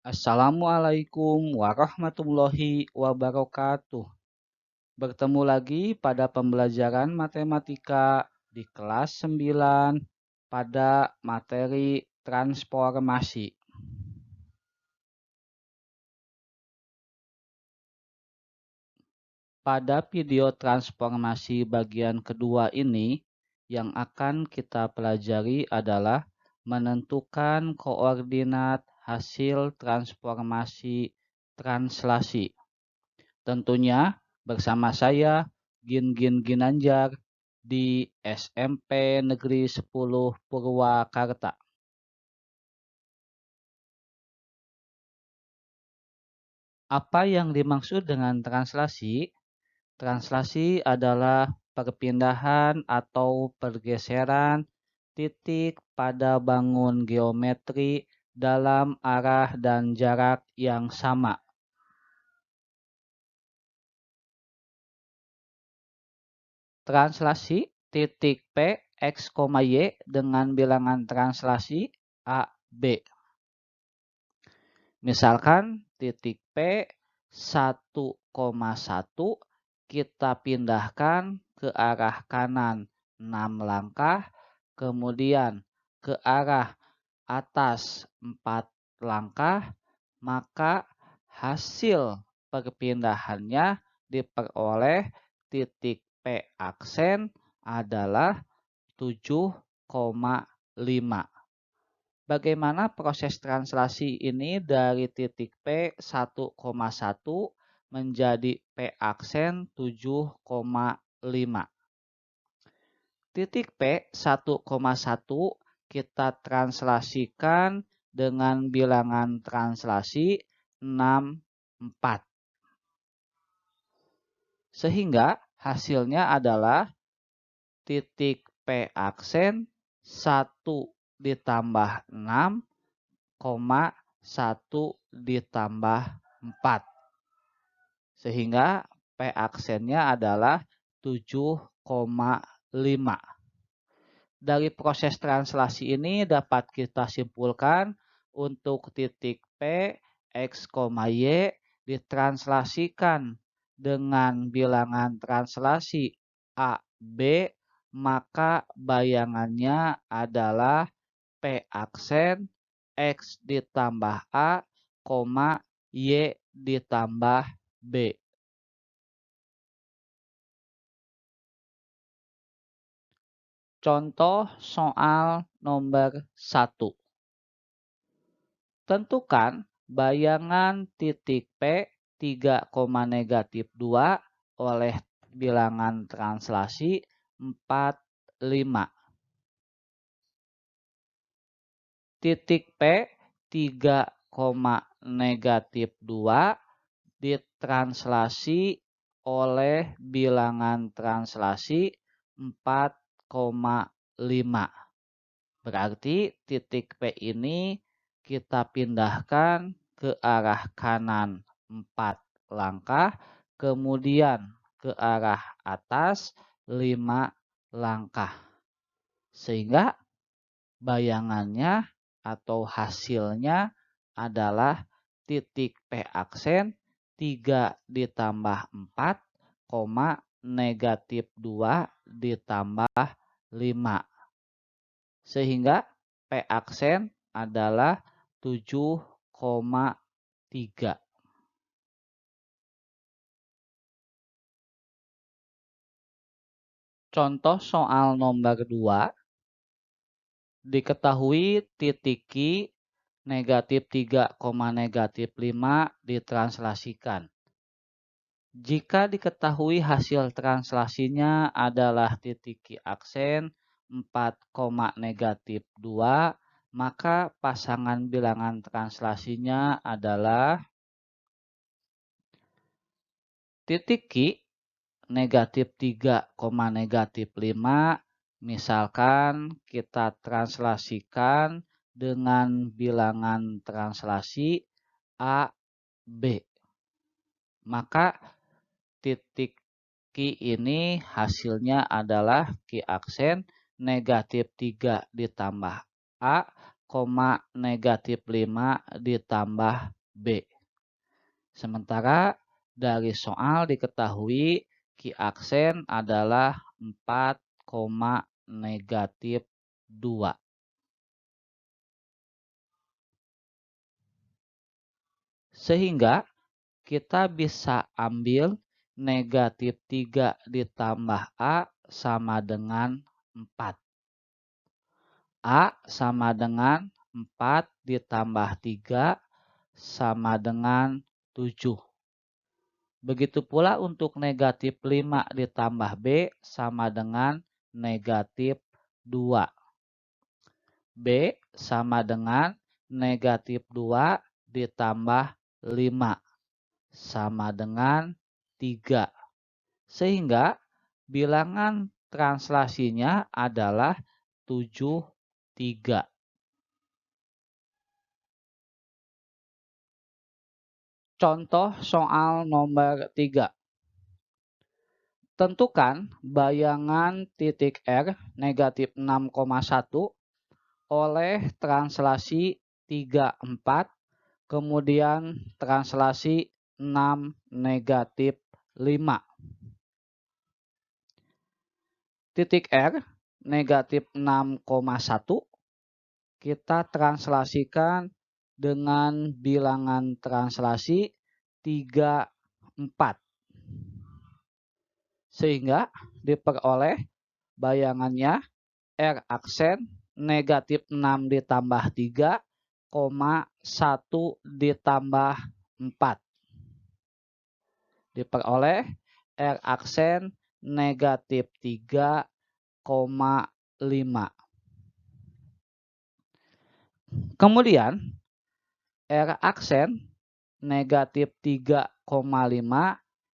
Assalamualaikum warahmatullahi wabarakatuh. Bertemu lagi pada pembelajaran matematika di kelas 9 pada materi transformasi. Pada video transformasi bagian kedua ini, yang akan kita pelajari adalah menentukan koordinat hasil transformasi translasi. Tentunya bersama saya Gin Ginanjar di SMP Negeri 10 Purwakarta. Apa yang dimaksud dengan translasi? Translasi adalah perpindahan atau pergeseran titik pada bangun geometri dalam arah dan jarak yang sama. Translasi titik P, X, Y dengan bilangan translasi A, B. Misalkan titik P 1,1 kita pindahkan ke arah kanan 6 langkah, kemudian ke arah atas 4 langkah, maka hasil perpindahannya diperoleh titik P aksen adalah 7,5. Bagaimana proses translasi ini dari titik P 1,1 menjadi P aksen 7,5. Titik P 1,1 kita translasikan dengan bilangan translasi 64. Sehingga hasilnya adalah titik P aksen 1 ditambah 6, 1 ditambah 4. Sehingga P aksennya adalah 7,5. Dari proses translasi ini dapat kita simpulkan untuk titik P, X, Y ditranslasikan dengan bilangan translasi A, B, maka bayangannya adalah P aksen X ditambah A, Y ditambah B. Contoh soal nomor 1. Tentukan bayangan titik P 3,-2 oleh bilangan translasi 4, 5. Titik P 3,-2 ditranslasi oleh bilangan translasi 4,5. Berarti titik P ini kita pindahkan ke arah kanan 4 langkah, kemudian ke arah atas 5 langkah. Sehingga bayangannya atau hasilnya adalah titik P aksen 3 ditambah 4, -2 ditambah 5. Sehingga P aksen adalah 7,3. Contoh soal nomor 2. Diketahui titik Q -3,-5 ditranslasikan. Jika diketahui hasil translasinya adalah titik Q aksen 4,-2, maka pasangan bilangan translasinya adalah titik Q -3,-5. Misalkan kita translasikan dengan bilangan translasi A, B. Maka titik Q ini hasilnya adalah Q aksen -3 ditambah A, negatif 5 ditambah B. Sementara dari soal diketahui Ki aksen adalah 4, negatif 2. Sehingga kita bisa ambil negatif 3 ditambah A sama dengan 4. A sama dengan 4 ditambah 3 sama dengan 7. Begitu pula untuk negatif 5 ditambah B sama dengan negatif 2. B sama dengan negatif 2 ditambah 5 sama dengan 3. Sehingga bilangan translasinya adalah 7, 3. Contoh soal nomor 3. Tentukan bayangan titik R negatif 6,1 oleh translasi 3, 4, kemudian translasi 6, negatif 5. Titik R negatif 6,1 kita translasikan dengan bilangan translasi 3, 4. Sehingga diperoleh bayangannya R aksen negatif 6 ditambah 3, 1 ditambah 4. Diperoleh R aksen negatif 3, 5. Kemudian R aksen negatif 3,5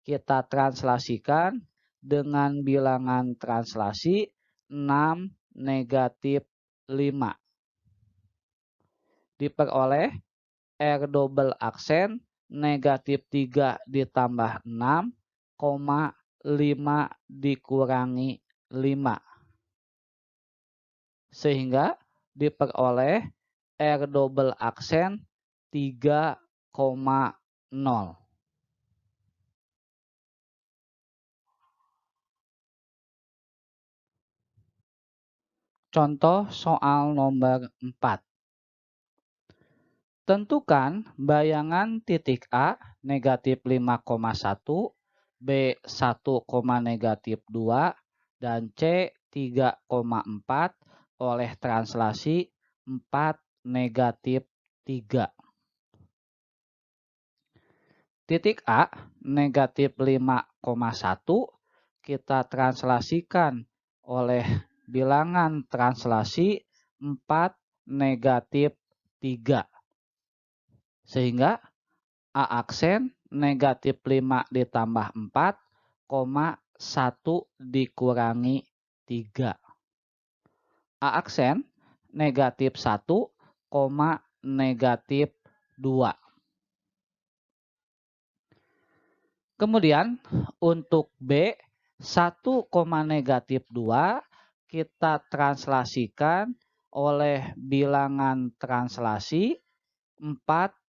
kita translasikan dengan bilangan translasi 6, negatif 5. Diperoleh R double aksen negatif 3 ditambah 6, 5 dikurangi 5. Sehingga diperoleh R double aksen 3,0. Contoh soal nomor 4. Tentukan bayangan titik A negatif 5,1, B 1, negatif 2, dan C 3,4 oleh translasi 4, negatif 3. Titik A negatif 5,1 kita translasikan oleh bilangan translasi 4, negatif 3. Sehingga A aksen negatif 5 ditambah 4, 1 dikurangi 3. A aksen negatif 1, negatif 2. Kemudian untuk B 1, negatif 2 kita translasikan oleh bilangan translasi 4,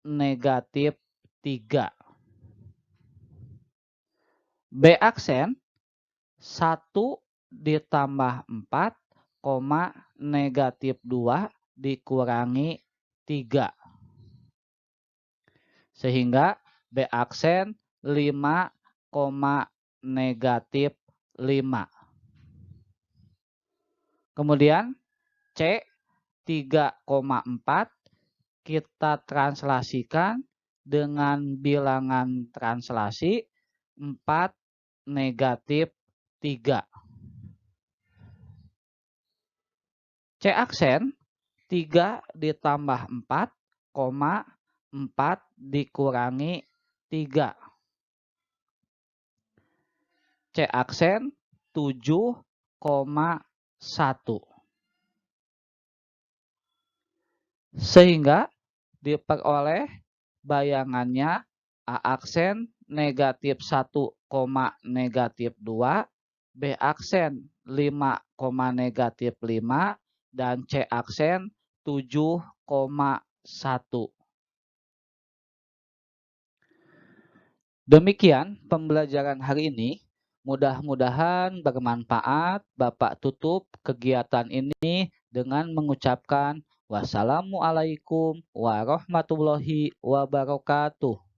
negatif 3. B aksen 1 ditambah 4, negatif 2 dikurangi 3. Sehingga B aksen 5, negatif 5. Kemudian C 3,4 kita translasikan dengan bilangan translasi 4, negatif 3. C aksen 3 ditambah 4, 4 dikurangi 3. C aksen 7,1. Sehingga diperoleh bayangannya A aksen negatif 1, negatif 2, B aksen 5, negatif 5, dan C aksen 7,1. Demikian pembelajaran hari ini. Mudah-mudahan bermanfaat. Bapak tutup kegiatan ini dengan mengucapkan wassalamualaikum warahmatullahi wabarakatuh.